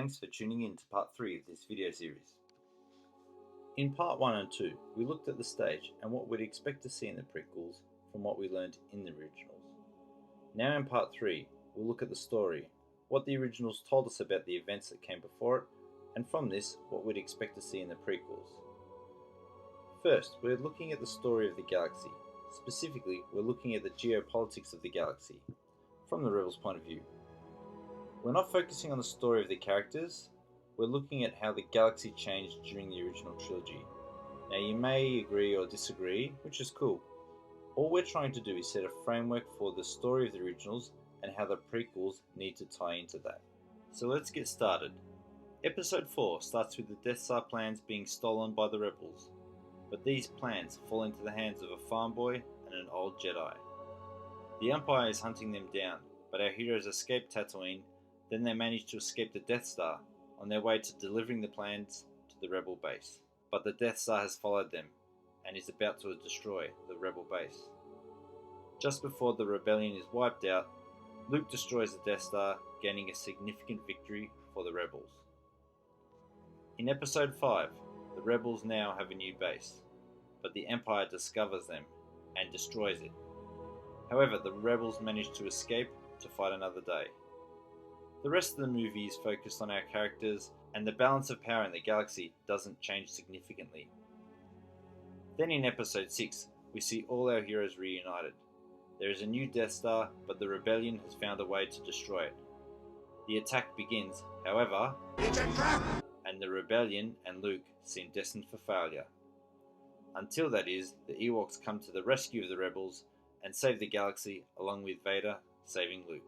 thanks for tuning in to part 3 of this video series. In part 1 and 2, we looked at the stage and what we'd expect to see in the prequels from what we learned in the originals. Now in part 3, we'll look at the story, what the originals told us about the events that came before it, and from this, what we'd expect to see in the prequels. First, we're looking at the story of the galaxy. Specifically, we're looking at the geopolitics of the galaxy, from the Rebels' point of view. We're not focusing on the story of the characters, we're looking at how the galaxy changed during the original trilogy. Now you may agree or disagree, which is cool. All we're trying to do is set a framework for the story of the originals and how the prequels need to tie into that. So let's get started. Episode 4 starts with the Death Star plans being stolen by the Rebels, but these plans fall into the hands of a farm boy and an old Jedi. The Empire is hunting them down, but our heroes escape Tatooine. Then they manage to escape the Death Star on their way to delivering the plans to the Rebel base. But the Death Star has followed them and is about to destroy the Rebel base. Just before the rebellion is wiped out, Luke destroys the Death Star, gaining a significant victory for the Rebels. In Episode 5, the Rebels now have a new base, but the Empire discovers them and destroys it. However, the Rebels manage to escape to fight another day. The rest of the movie is focused on our characters, and the balance of power in the galaxy doesn't change significantly. Then in Episode 6, we see all our heroes reunited. There is a new Death Star, but the rebellion has found a way to destroy it. The attack begins, however, and the rebellion and Luke seem destined for failure. Until that is, the Ewoks come to the rescue of the rebels and save the galaxy along with Vader saving Luke.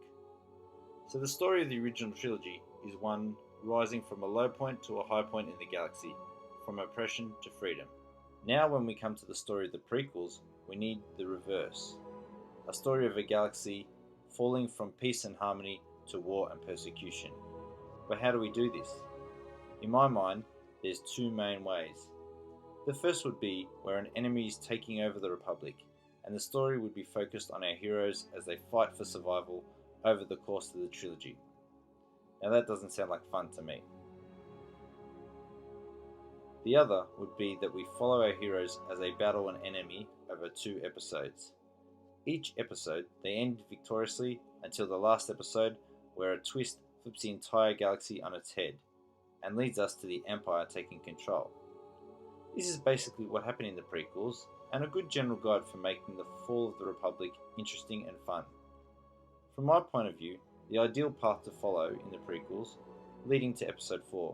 So the story of the original trilogy is one rising from a low point to a high point in the galaxy, from oppression to freedom. Now when we come to the story of the prequels, we need the reverse. A story of a galaxy falling from peace and harmony to war and persecution. But how do we do this? In my mind, there's two main ways. The first would be where an enemy is taking over the Republic, and the story would be focused on our heroes as they fight for survival over the course of the trilogy. Now that doesn't sound like fun to me. The other would be that we follow our heroes as they battle an enemy over 2 episodes. Each episode, they end victoriously until the last episode, where a twist flips the entire galaxy on its head and leads us to the Empire taking control. This is basically what happened in the prequels, and a good general guide for making the fall of the Republic interesting and fun. From my point of view, the ideal path to follow in the prequels, leading to Episode 4,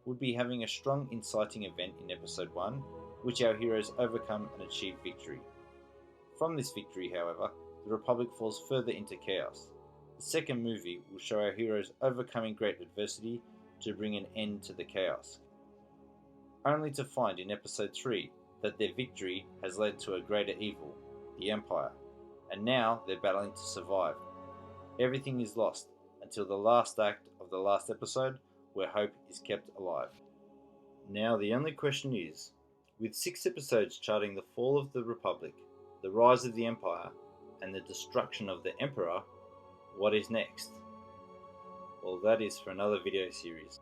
would be having a strong inciting event in Episode 1, which our heroes overcome and achieve victory. From this victory, however, the Republic falls further into chaos. The second movie will show our heroes overcoming great adversity to bring an end to the chaos, only to find in Episode 3 that their victory has led to a greater evil, the Empire, and now they're battling to survive. Everything is lost until the last act of the last episode, where hope is kept alive. Now the only question is, with 6 episodes charting the fall of the Republic, the rise of the Empire, and the destruction of the Emperor, what is next? Well, that is for another video series.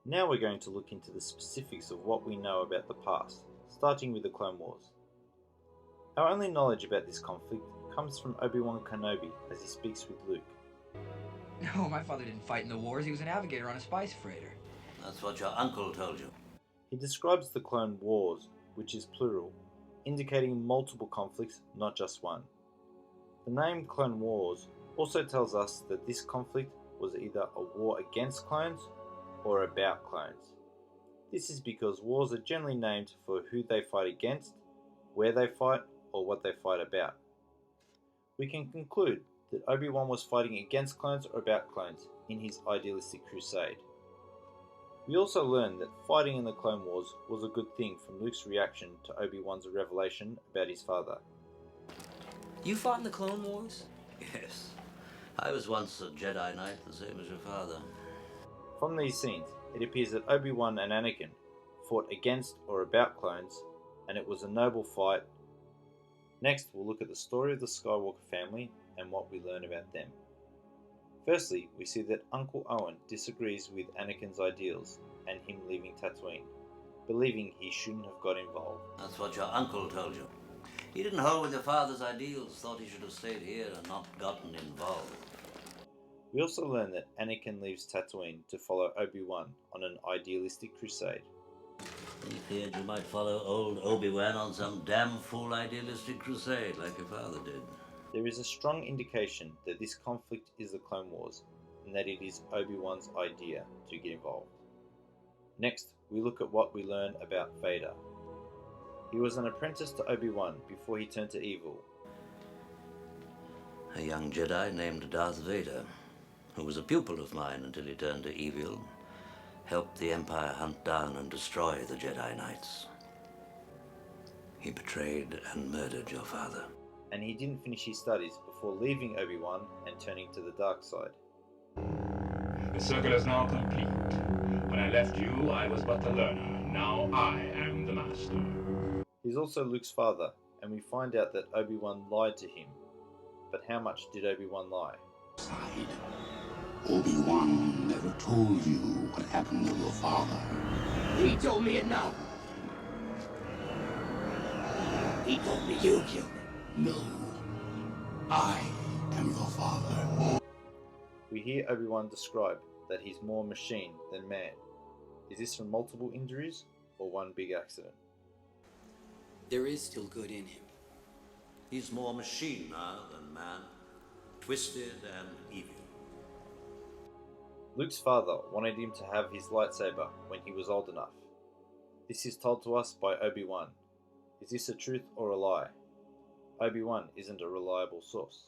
Now we're going to look into the specifics of what we know about the past, starting with the Clone Wars. Our only knowledge about this conflict comes from Obi-Wan Kenobi as he speaks with Luke. No, my father didn't fight in the wars. He was a navigator on a spice freighter. That's what your uncle told you. He describes the Clone Wars, which is plural, indicating multiple conflicts, not just one. The name Clone Wars also tells us that this conflict was either a war against clones or about clones. This is because wars are generally named for who they fight against, where they fight, or what they fight about. We can conclude that Obi-Wan was fighting against clones or about clones in his idealistic crusade. We also learn that fighting in the Clone Wars was a good thing from Luke's reaction to Obi-Wan's revelation about his father. You fought in the Clone Wars? Yes. I was once a Jedi Knight, the same as your father. From these scenes, it appears that Obi-Wan and Anakin fought against or about clones, and it was a noble fight. Next, we'll look at the story of the Skywalker family and what we learn about them. Firstly, we see that Uncle Owen disagrees with Anakin's ideals and him leaving Tatooine, believing he shouldn't have got involved. That's what your uncle told you. He didn't hold with your father's ideals, thought he should have stayed here and not gotten involved. We also learn that Anakin leaves Tatooine to follow Obi-Wan on an idealistic crusade. He feared you might follow old Obi-Wan on some damn fool idealistic crusade like your father did. There is a strong indication that this conflict is the Clone Wars, and that it is Obi-Wan's idea to get involved. Next, we look at what we learn about Vader. He was an apprentice to Obi-Wan before he turned to evil. A young Jedi named Darth Vader, who was a pupil of mine until he turned to evil, helped the Empire hunt down and destroy the Jedi Knights. He betrayed and murdered your father. And he didn't finish his studies before leaving Obi-Wan and turning to the dark side. The circle is now complete. When I left you, I was but the learner. Now I am the master. He's also Luke's father, and we find out that Obi-Wan lied to him. But how much did Obi-Wan lie? Obi-Wan never told you what happened to your father. He told me enough. He told me you killed him. No, I am your father. We hear Obi-Wan describe that he's more machine than man. Is this from multiple injuries or one big accident? There is still good in him. He's more machine now than man, twisted and evil. Luke's father wanted him to have his lightsaber when he was old enough. This is told to us by Obi-Wan. Is this a truth or a lie? Obi-Wan isn't a reliable source.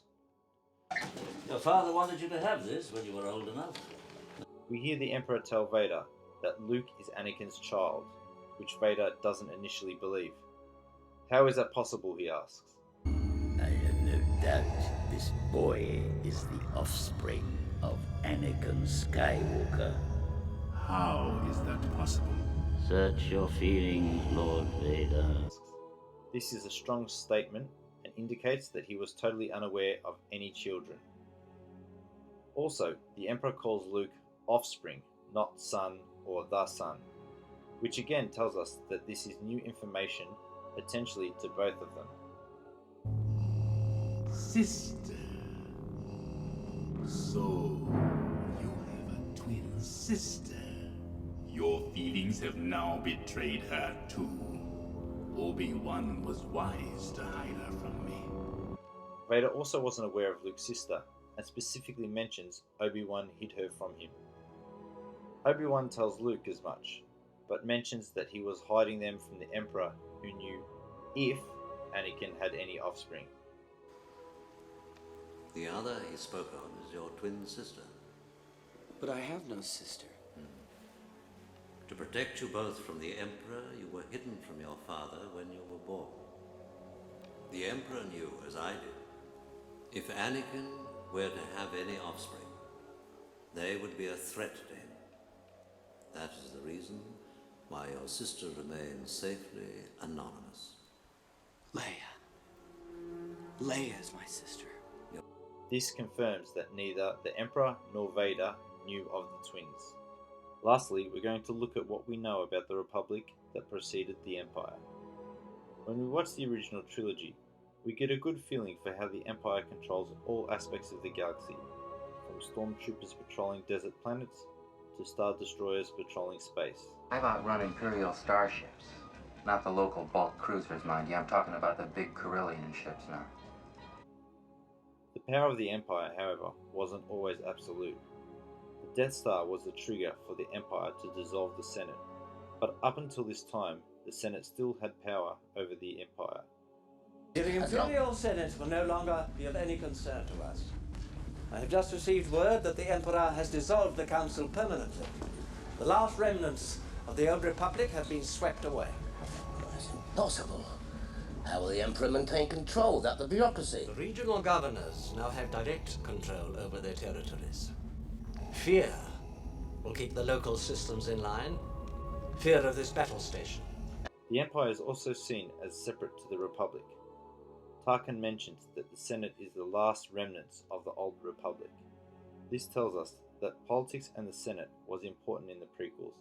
Your father wanted you to have this when you were old enough. We hear the Emperor tell Vader that Luke is Anakin's child, which Vader doesn't initially believe. How is that possible, he asks. I have no doubt this boy is the offspring of Anakin Skywalker. How is that possible? Search your feelings, Lord Vader. This is a strong statement and indicates that he was totally unaware of any children. Also, the Emperor calls Luke offspring, not son or the son, which again tells us that this is new information potentially to both of them. Sister. So, you have a twin sister. Your feelings have now betrayed her too. Obi-Wan was wise to hide her from me. Vader also wasn't aware of Luke's sister, and specifically mentions Obi-Wan hid her from him. Obi-Wan tells Luke as much, but mentions that he was hiding them from the Emperor, who knew if Anakin had any offspring. The other he spoke of is your twin sister. But I have no sister. To protect you both from the Emperor, you were hidden from your father when you were born. The Emperor knew, as I did, if Anakin were to have any offspring, they would be a threat to him. That is the reason why your sister remains safely anonymous. Leia. Leia is my sister. This confirms that neither the Emperor nor Vader knew of the twins. Lastly, we're going to look at what we know about the Republic that preceded the Empire. When we watch the original trilogy, we get a good feeling for how the Empire controls all aspects of the galaxy, from stormtroopers patrolling desert planets to star destroyers patrolling space. I've outrun Imperial starships. Not the local bulk cruisers, mind you. I'm talking about the big Corellian ships now. The power of the Empire, however, wasn't always absolute. The Death Star was the trigger for the Empire to dissolve the Senate, but up until this time, the Senate still had power over the Empire. The Imperial Senate will no longer be of any concern to us. I have just received word that the Emperor has dissolved the Council permanently. The last remnants of the old Republic have been swept away. That's impossible. How will the Emperor maintain control without the bureaucracy? The regional governors now have direct control over their territories. Fear will keep the local systems in line. Fear of this battle station. The Empire is also seen as separate to the Republic. Tarkin mentions that the Senate is the last remnants of the old Republic. This tells us that politics and the Senate was important in the prequels,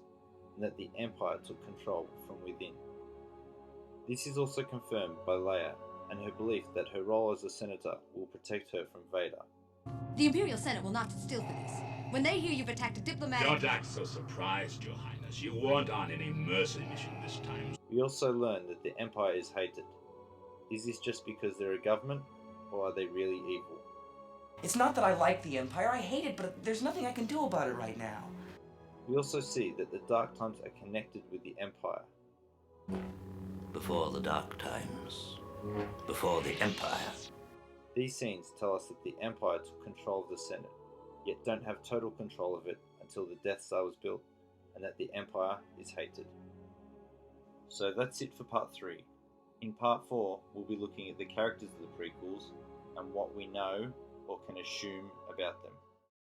and that the Empire took control from within. This is also confirmed by Leia and her belief that her role as a senator will protect her from Vader. The Imperial Senate will not sit still for this. When they hear you've attacked a diplomatic... Don't act so surprised, Your Highness. You weren't on any mercy mission this time. We also learn that the Empire is hated. Is this just because they're a government, or are they really evil? It's not that I like the Empire, I hate it, but there's nothing I can do about it right now. We also see that the Dark Times are connected with the Empire. Before the Dark Times. Before the Empire. These scenes tell us that the Empire took control of the Senate, yet don't have total control of it until the Death Star was built, and that the Empire is hated. So that's it for part 3. In part 4, we'll be looking at the characters of the prequels and what we know or can assume about them.